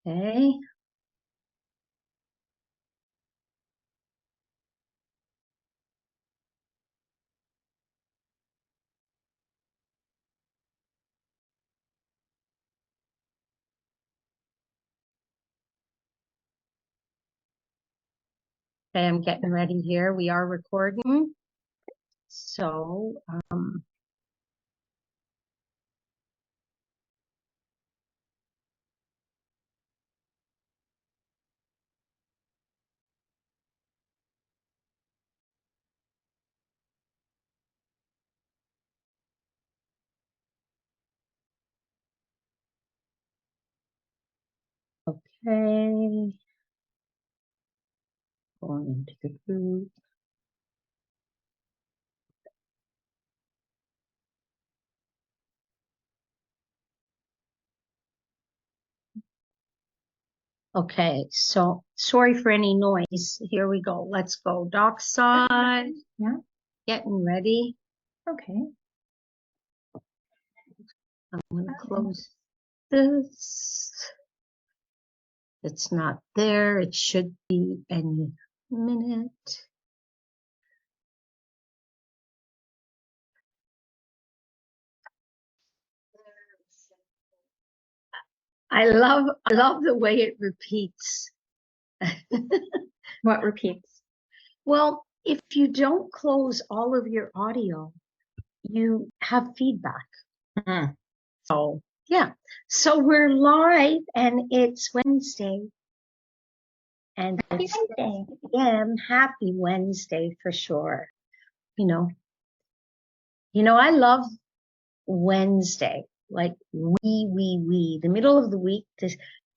Okay. Okay, I'm getting ready here. We are recording. So, okay. Going into the group. Okay, so sorry for any noise. Here we go. Let's go. Dockside. Yeah. Getting ready. Okay. I'm going to close this. It's not there. It should be any minute. I love the way it repeats. What repeats? Well, if you don't close all of your audio, you have feedback. Mm. So, yeah. So we're live and it's Wednesday. And Happy it's Wednesday. again, happy Wednesday for sure. You know, I love Wednesday, like we, the middle of the week to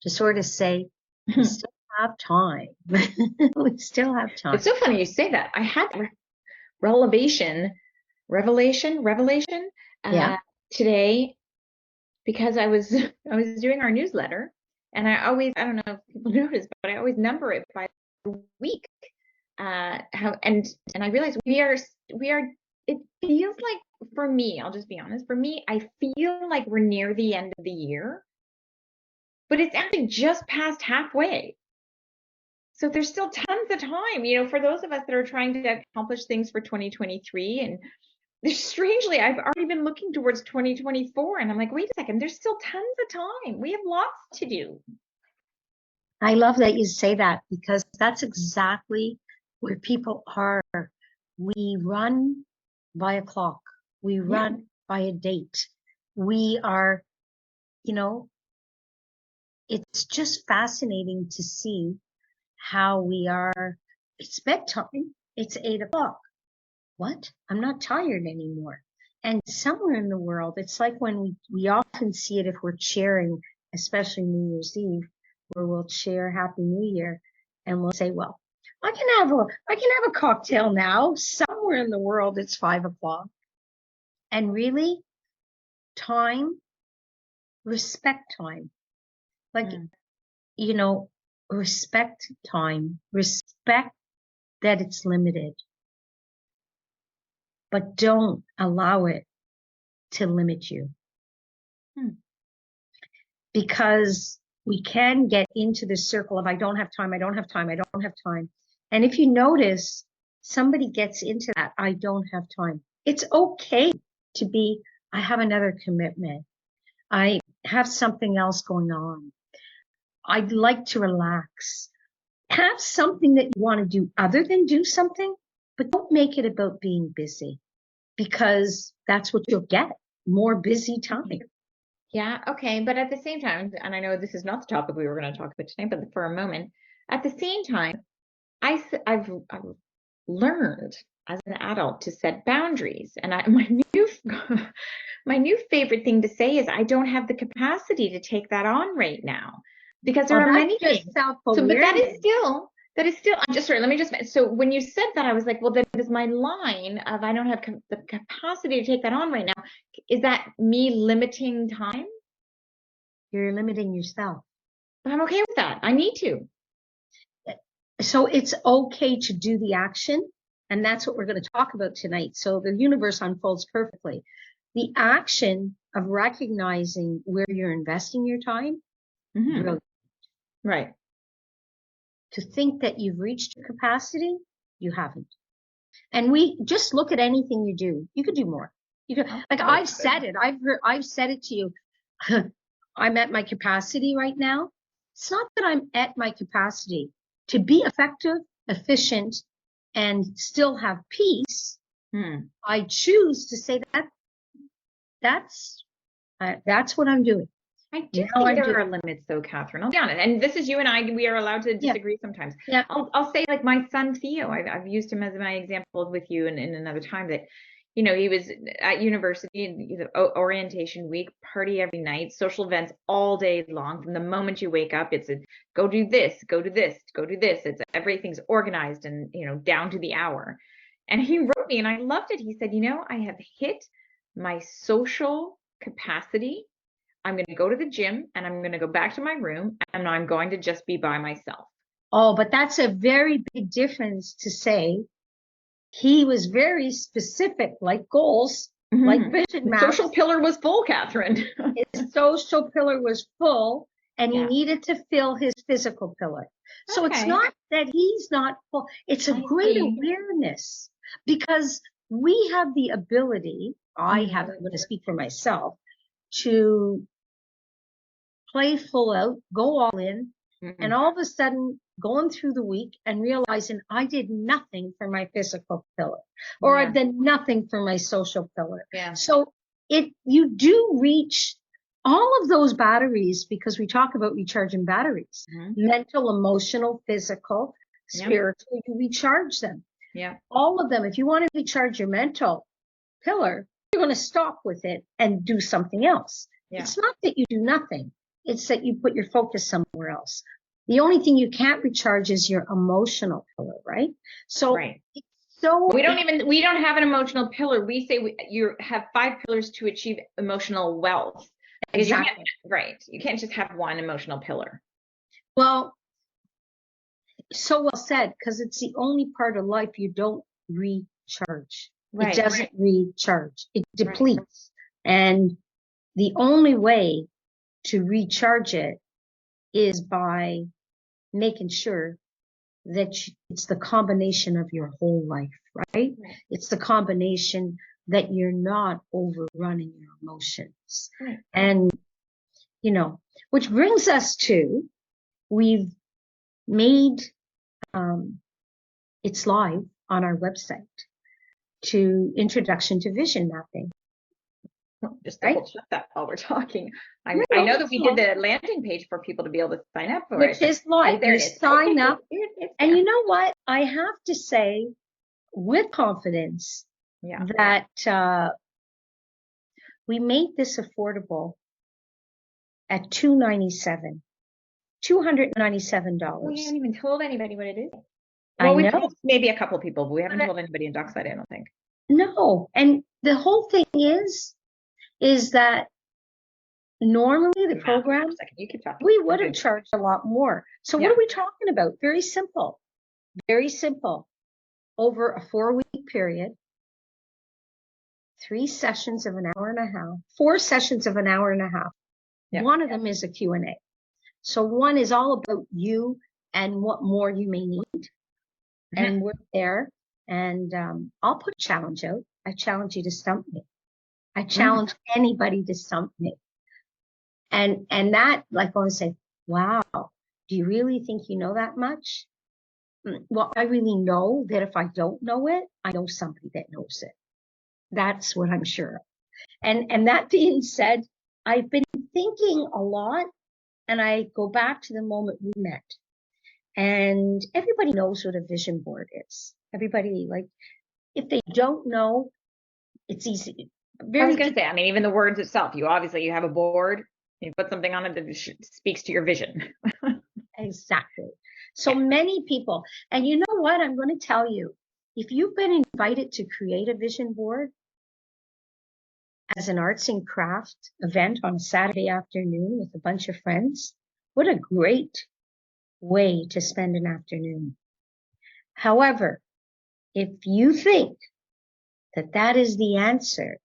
sort of say, we still have time. We still have time. It's so funny you say that. I had revelation Yeah. today because I was doing our newsletter, and I don't know if people notice, but I always number it by week. And I realized we are it feels like, for me, I'll just be honest, for me, I feel like we're near the end of the year, but it's actually just past halfway. So there's still tons of time, for those of us that are trying to accomplish things for 2023. And strangely, I've already been looking towards 2024, and I'm like, wait a second, there's still tons of time. We have lots to do. I love that you say that because that's exactly where people are. We run by a clock. We run by a date. We are, it's just fascinating to see how we are. It's bedtime. It's 8 o'clock. What? I'm not tired anymore. And somewhere in the world, it's like when we often see it if we're sharing, especially New Year's Eve, where we'll share Happy New Year and we'll say, well, I can have a cocktail now. Somewhere in the world, it's 5 o'clock. And really, time, respect time. Like, respect time, respect that it's limited, but don't allow it to limit you. Because we can get into the circle of I don't have time, I don't have time, I don't have time. And if you notice, somebody gets into that, I don't have time. It's okay to be, I have another commitment. I have something else going on. I'd like to relax. Have something that you want to do other than do something, but don't make it about being busy, because that's what you'll get, more busy time. Yeah, okay, but at the same time, and I know this is not the topic we were going to talk about today, but for a moment, at the same time, I've learned as an adult to set boundaries, and my new favorite thing to say is I don't have the capacity to take that on right now, because there are many things. So, but that is still. I'm just sorry. Let me just. So when you said that, I was like, well, that is my line of I don't have the capacity to take that on right now. Is that me limiting time? You're limiting yourself. But I'm okay with that. I need to. So it's okay to do the action. And that's what we're going to talk about tonight. So the universe unfolds perfectly. The action of recognizing where you're investing your time, brilliant. Right. To think that you've reached your capacity, you haven't. And we just look at anything you do. You could do more. You could, like I've said it. I've said it to you. I'm at my capacity right now. It's not that I'm at my capacity. To be effective, efficient, and still have peace, I choose to say that that's what I'm doing. I do think there are limits though, Catherine. I'll be honest. And this is you and I, we are allowed to disagree sometimes. Yeah. I'll say like my son Theo, I've used him as my example with you in another time that, you know, he was at university, orientation week, party every night, social events all day long. From the moment you wake up, it's a go do this, go do this, go do this. It's everything's organized and, you know, down to the hour. And he wrote me and I loved it. He said, you know, I have hit my social capacity. I'm going to go to the gym and I'm going to go back to my room and I'm going to just be by myself. Oh, but that's a very big difference to say. He was very specific, like goals, like vision maps. Social pillar was full, Catherine. His social pillar was full and he needed to fill his physical pillar. So it's not that he's not full. It's a great awareness because we have the ability, I'm going to speak for myself, to play full out, go all in, and all of a sudden going through the week and realizing I did nothing for my physical pillar or I've done nothing for my social pillar. So you do reach all of those batteries because we talk about recharging batteries, mental, emotional, physical, spiritual, you recharge them. All of them. If you want to recharge your mental pillar, you're going to stop with it and do something else. It's not that you do nothing. It's that you put your focus somewhere else. The only thing you can't recharge is your emotional pillar, right? So, we don't have an emotional pillar. We say you have 5 pillars to achieve emotional wealth. Exactly. You can't just have one emotional pillar. Well, so well said, because it's the only part of life you don't recharge. It doesn't recharge. It depletes. And the only way to recharge it is by making sure that it's the combination of your whole life, right? It's the combination that you're not overrunning your emotions. And, you know, which brings us to, we've made, it's live on our website, to Introduction to Vision Mapping. Just double check that while we're talking. I know that we did the landing page for people to be able to sign up for Which is live. There you sign up. And you know what? I have to say with confidence that we made this affordable at $297. We haven't even told anybody what it is. Well, we've told maybe a couple people, but we haven't told anybody in Dockside, I don't think. No. And the whole thing is that normally the program, we would have charged a lot more. So what are we talking about? Very simple. Very simple. Over a 4-week period, 3 sessions of an hour and a half, 4 sessions of an hour and a half. One of them is a Q&A. So one is all about you and what more you may need. And we're there. And I'll put a challenge out. I challenge you to stump me. I challenge anybody to stump me. And that, like, I want to say, wow, do you really think you know that much? Well, I really know that if I don't know it, I know somebody that knows it. That's what I'm sure of. And that being said, I've been thinking a lot, and I go back to the moment we met. And everybody knows what a vision board is. Everybody, like, if they don't know, it's easy. I was going to say, I mean, even the words itself, you have a board, you put something on it that speaks to your vision. Exactly. So many people, and you know what, I'm going to tell you, if you've been invited to create a vision board as an arts and craft event on a Saturday afternoon with a bunch of friends, what a great way to spend an afternoon. However, if you think that that is the answer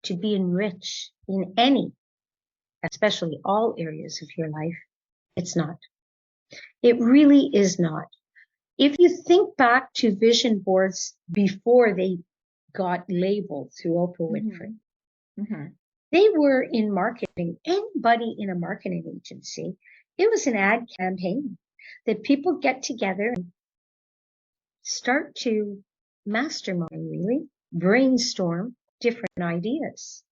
to being rich in any, especially all areas of your life, it's not. It really is not. If you think back to vision boards before they got labeled through Oprah Winfrey, they were in marketing. Anybody in a marketing agency, it was an ad campaign that people get together and start to mastermind, really brainstorm different ideas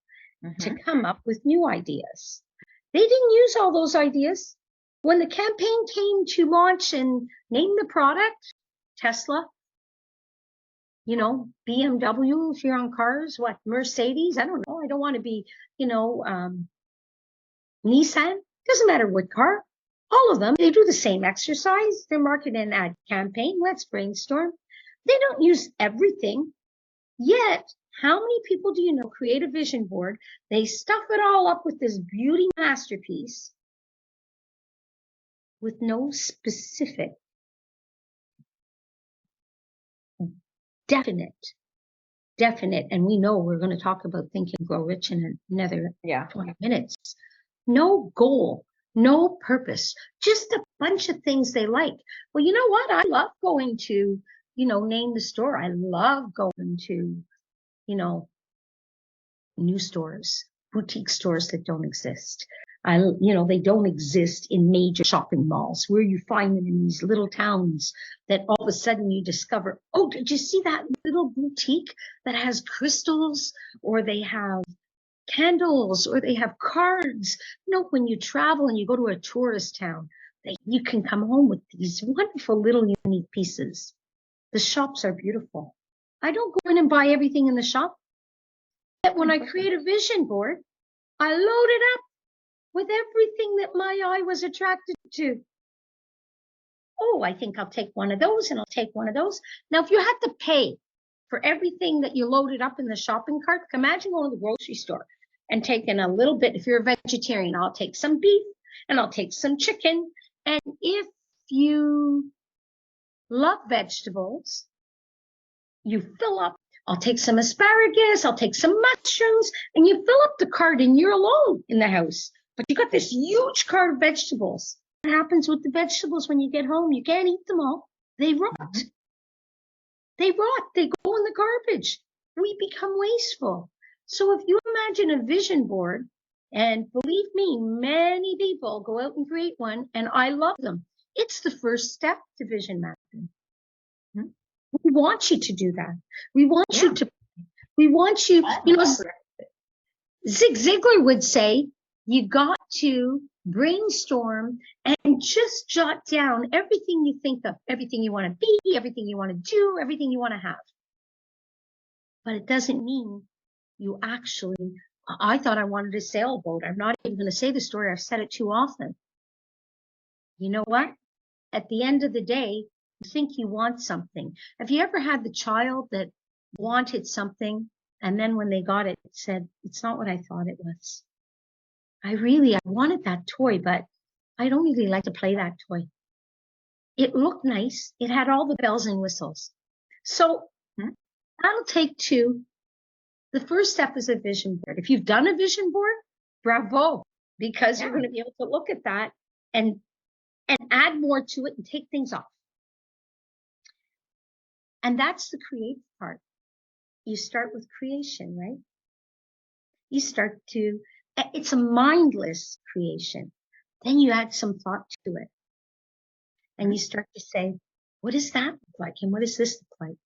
to come up with new ideas. They didn't use all those ideas. When the campaign came to launch and name the product, Tesla, you know, BMW, if you're on cars, what, Mercedes? I don't know. I don't want to be, you know, Nissan. Doesn't matter what car. All of them, they do the same exercise. They're marketing an ad campaign. Let's brainstorm. They don't use everything. Yet, how many people do you know create a vision board? They stuff it all up with this beauty masterpiece with no specific, definite, and we know we're going to talk about Think and Grow Rich in another 20 minutes. No goal, no purpose, just a bunch of things they like. Well, you know what? I love going to, you know, name the store. I love going to, you know, new stores, boutique stores that don't exist. You know, they don't exist in major shopping malls where you find them in these little towns that all of a sudden you discover, oh, did you see that little boutique that has crystals, or they have candles, or they have cards? You know, when you travel and you go to a tourist town, you can come home with these wonderful little unique pieces. The shops are beautiful. I don't go in and buy everything in the shop. But when I create a vision board, I load it up with everything that my eye was attracted to. Oh, I think I'll take one of those, and I'll take one of those. Now, if you had to pay for everything that you loaded up in the shopping cart, imagine going to the grocery store and taking a little bit. If you're a vegetarian, I'll take some beef and I'll take some chicken. And if you love vegetables, you fill up. I'll take some asparagus, I'll take some mushrooms, and you fill up the cart and you're alone in the house. But you got this huge cart of vegetables. What happens with the vegetables when you get home? You can't eat them all. They rot. They rot. They go in the garbage. We become wasteful. So if you imagine a vision board, and believe me, many people go out and create one, and I love them. It's the first step to vision mapping. We want you to do that. We want you to, we want you, you know, Zig Ziglar would say, you got to brainstorm and just jot down everything you think of, everything you want to be, everything you want to do, everything you want to have. But it doesn't mean you actually, I thought I wanted a sailboat. I'm not even going to say the story. I've said it too often. You know what? At the end of the day, you think you want something. Have you ever had the child that wanted something, and then when they got it, said, it's not what I thought it was. I wanted that toy, but I don't really like to play that toy. It looked nice. It had all the bells and whistles. So that'll take two. The first step is a vision board. If you've done a vision board, bravo, because you're going to be able to look at that and add more to it and take things off. And that's the creative part. You start with creation, right? You start to, it's a mindless creation. Then you add some thought to it. And you start to say, what does that look like? And what does this look like?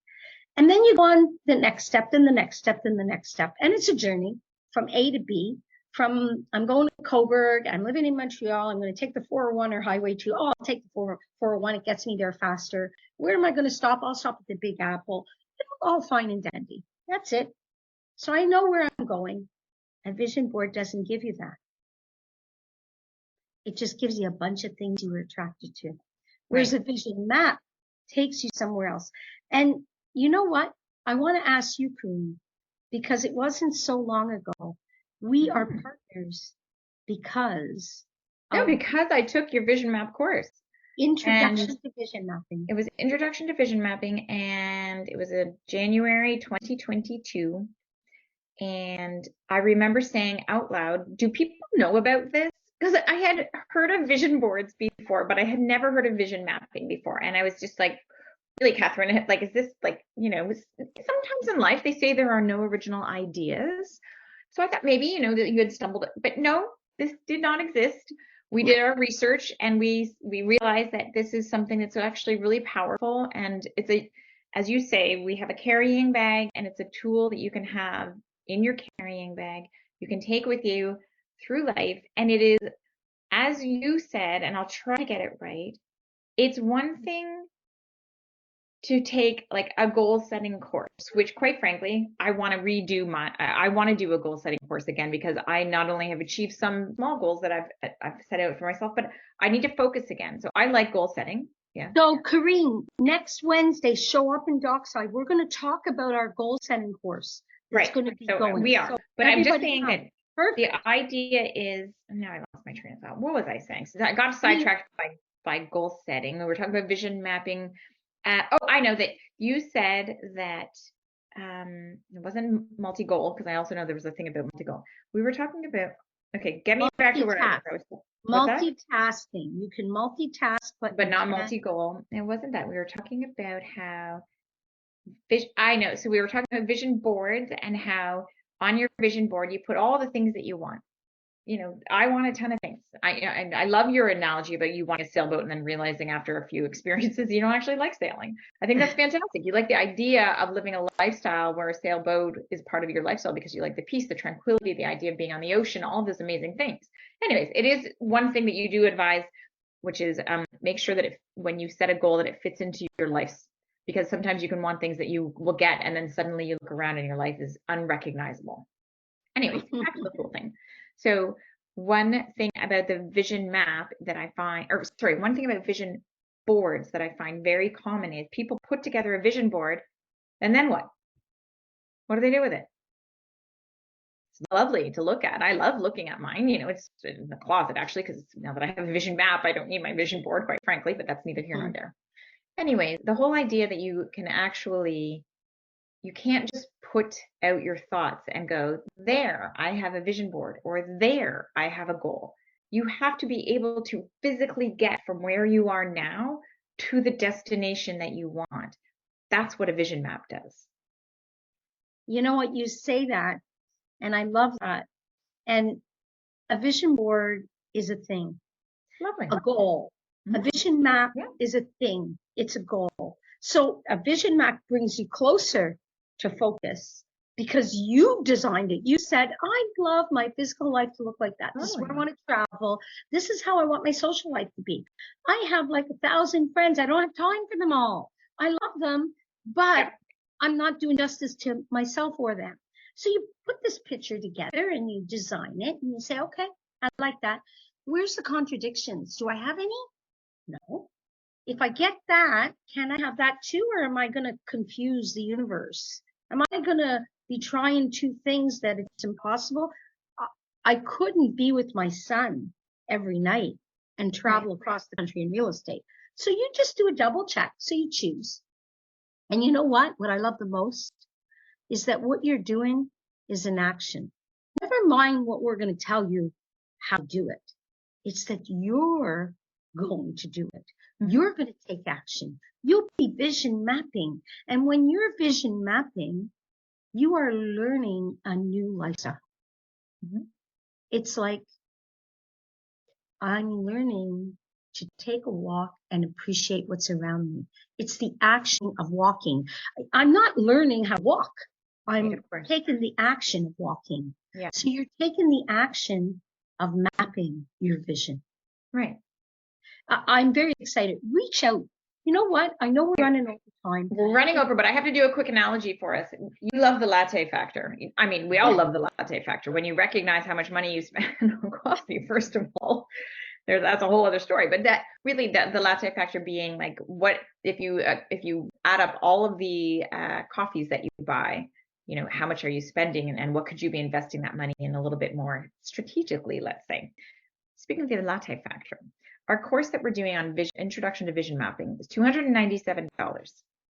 And then you go on the next step, then the next step, then the next step. And it's a journey from A to B. From I'm going to Coburg, I'm living in Montreal, I'm going to take the 401 or Highway 2. Oh, I'll take the 401, it gets me there faster. Where am I going to stop? I'll stop at the Big Apple. It'll all fine and dandy. That's it. So I know where I'm going. A vision board doesn't give you that. It just gives you a bunch of things you were attracted to. Whereas a vision map takes you somewhere else. And you know what? I want to ask you, Karine, because it wasn't so long ago. We are partners because because I took your vision map course. Introduction to Vision Mapping. It was Introduction to Vision Mapping, and it was in January 2022. And I remember saying out loud, do people know about this? because I had heard of vision boards before, but I had never heard of vision mapping before. And I was just like, really, Catherine, like, is this like, sometimes in life they say there are no original ideas. So I thought maybe, that you had stumbled, but no, this did not exist. We did our research and we realized that this is something that's actually really powerful. And as you say, we have a carrying bag and it's a tool that you can have in your carrying bag. You can take with you through life. And it is, as you said, and I'll try to get it right, it's one thing to take like a goal setting course, which quite frankly, I want to I want to do a goal setting course again, because I not only have achieved some small goals that I've set out for myself, but I need to focus again. So I like goal setting. Yeah. So, Karine, next Wednesday, show up in Dockside. We're going to talk about our goal setting course. That's Right. going to be So going. we are, So but I'm just saying that perfect. the idea is, now I lost my train of thought. What was I saying? So I got sidetracked by goal setting. We were talking about vision mapping. Oh, I know that you said that it wasn't multi-goal, because I also know there was a thing about multi-goal. We were talking about, okay, get me back to where I was. What's that? Multitasking. You can multitask, but not multi-goal. It wasn't that. We were talking about how I know. So we were talking about vision boards and how on your vision board you put all the things that you want. I want a ton of things. I love your analogy about you wanting a sailboat and then realizing after a few experiences you don't actually like sailing. I think that's fantastic. You like the idea of living a lifestyle where a sailboat is part of your lifestyle because you like the peace, the tranquility, the idea of being on the ocean, all those amazing things. Anyways, it is one thing that you do advise, which is make sure that when you set a goal that it fits into your life, because sometimes you can want things that you will get and then suddenly you look around and your life is unrecognizable. Anyways, back to the cool thing. So one thing about the vision map that I find, or sorry, one thing about vision boards that I find very common is people put together a vision board and then what? What do they do with it? It's lovely to look at. I love looking at mine. It's in the closet actually, because now that I have a vision map, I don't need my vision board, quite frankly, but that's neither here nor there. Anyway, the whole idea that you can't just put out your thoughts and go, there, I have a vision board, or there, I have a goal. You have to be able to physically get from where you are now to the destination that you want. That's what a vision map does. You know what? You say that, and I love that. And a vision board is a thing. Lovely. A goal. A vision map is a thing. It's a goal. So a vision map brings you closer to focus because you designed it. You said, I love my physical life to look like that. This is where I want to travel. This is how I want my social life to be. I have like 1,000 friends. I don't have time for them all. I love them, but I'm not doing justice to myself or them. So you put this picture together and you design it and you say, okay, I like that. Where's the contradictions? Do I have any? No. If I get that, can I have that too? Or am I going to confuse the universe? Am I going to be trying two things that it's impossible? I couldn't be with my son every night and travel across the country in real estate. So you just do a double check. So you choose. And you know what? What I love the most is that what you're doing is an action. Never mind what we're going to tell you how to do it. It's that you're going to do it. You're going to take action. You'll be vision mapping. And when you're vision mapping, you are learning a new lifestyle. It's like I'm learning to take a walk and appreciate what's around me. It's the action of walking. I'm not learning how to walk. I'm taking the action of walking. Yeah. So you're taking the action of mapping your vision. Right. I'm very excited. Reach out. You know what? I know we're running over time. We're running over, but I have to do a quick analogy for us. You love the latte factor. I mean, we all love the latte factor. When you recognize how much money you spend on coffee, first of all, that's a whole other story. But that really, the latte factor being like, what if you add up all of the coffees that you buy, how much are you spending, and what could you be investing that money in a little bit more strategically, let's say. Speaking of the latte factor, our course that we're doing on Introduction to Vision Mapping is $297.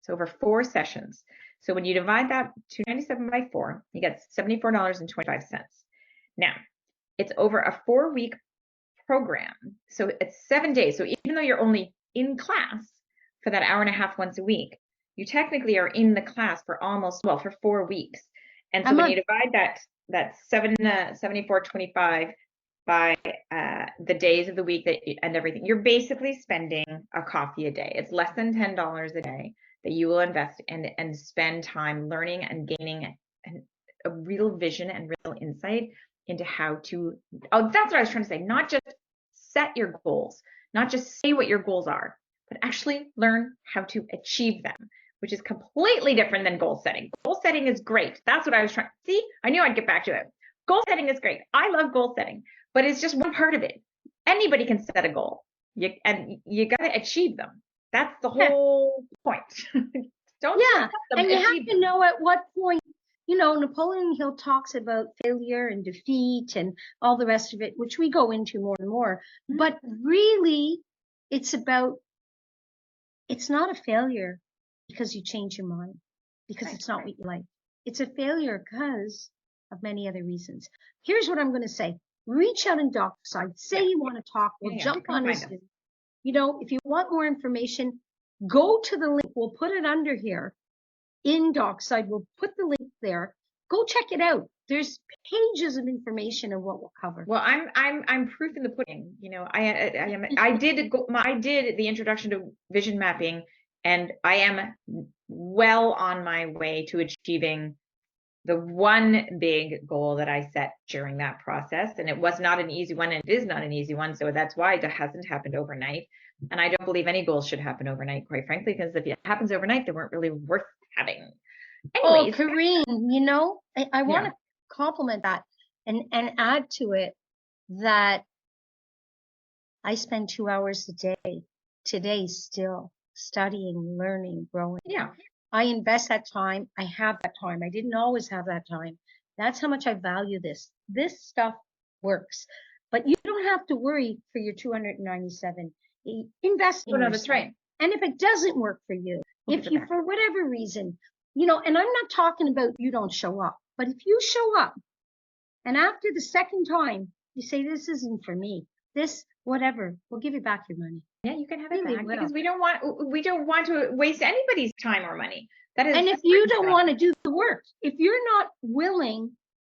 So over 4 sessions. So when you divide that $297 by 4, you get $74.25. Now, it's over a 4-week program. So it's 7 days. So even though you're only in class for that hour and a half once a week, you technically are in the class for for 4 weeks. And so when you divide that 74.25 by the days of the week and everything, you're basically spending a coffee a day. It's less than $10 a day that you will invest and spend time learning and gaining a real vision and real insight into how to, that's what I was trying to say, not just set your goals, not just say what your goals are, but actually learn how to achieve them, which is completely different than goal setting. Goal setting is great. That's what I was trying. See, I knew I'd get back to it. Goal setting is great. I love goal setting, but it's just one part of it. Anybody can set a goal, and you got to achieve them. That's the whole point. Don't set them, and you have to know at what point. You know, Napoleon Hill talks about failure and defeat and all the rest of it, which we go into more and more. Mm-hmm. But really, it's not a failure because you change your mind, because it's not what you like. It's a failure because of many other reasons. Here's what I'm going to say. Reach out in Dockside. Say you want to talk. We'll jump on this. You know, if you want more information, go to the link. We'll put it under here. In Dockside, we'll put the link there. Go check it out. There's pages of information of what we'll cover. Well, I'm proof in the pudding. You know, I did the introduction to vision mapping, and I am well on my way to achieving the one big goal that I set during that process. And it was not an easy one, and it is not an easy one. So that's why it hasn't happened overnight. And I don't believe any goals should happen overnight, quite frankly, because if it happens overnight, they weren't really worth having. Anyways, Karine, you know, I want to compliment that and add to it that I spend 2 hours a day today still studying, learning, growing. Yeah. I invest that time. I have that time. I didn't always have that time. That's how much I value this. This stuff works. But you don't have to worry for your 297. Invest in yourself. That's right. And if it doesn't work for you, if you, for whatever reason, you know, and I'm not talking about you don't show up, but if you show up and after the second time you say, this isn't for me, this, whatever, we'll give you back your money. Yeah, you can have it back because we don't want to waste anybody's time or money. That is. And if you don't want to do the work, if you're not willing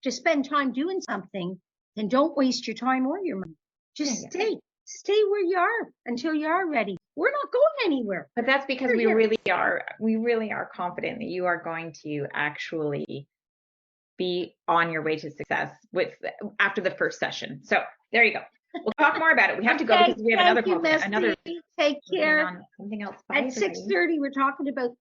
to spend time doing something, then don't waste your time or your money. Just stay where you are until you are ready. We're not going anywhere. But that's because we really are confident that you are going to actually be on your way to success after the first session. So there you go. We'll talk more about it. We have to go because we have another call. Take care. Something else. At 6:30, we're talking about